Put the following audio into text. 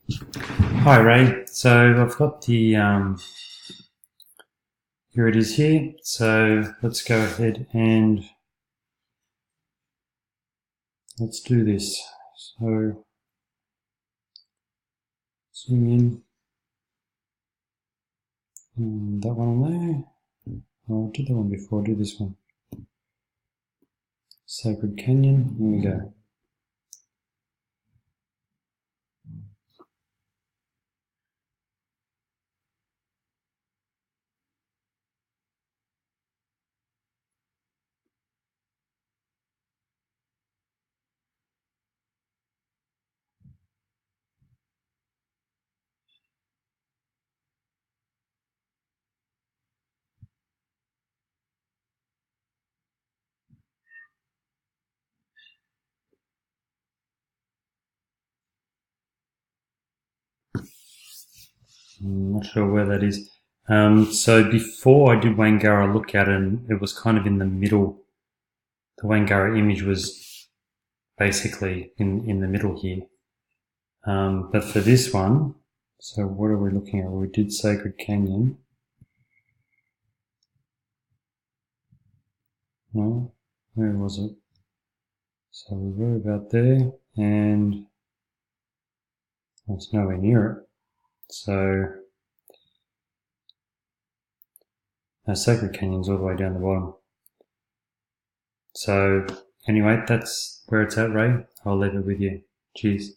Hi Ray. So I've got the here it is here. So let's go ahead and let's do this. So zoom in. And that one on there. Oh, I did that one before. I'll do this one. Sacred Canyon. Here we go. I'm not sure where that is. So before I did Wangara look at it, and it was kind of in the middle. The Wangara image was basically in the middle here. But for this one, so what are we looking at? We did Sacred Canyon. No, where was it? So we were about there, and it's nowhere near it. So Sacred Canyon's all the way down the bottom. So anyway, that's where it's at, Ray. I'll leave it with you. Cheers.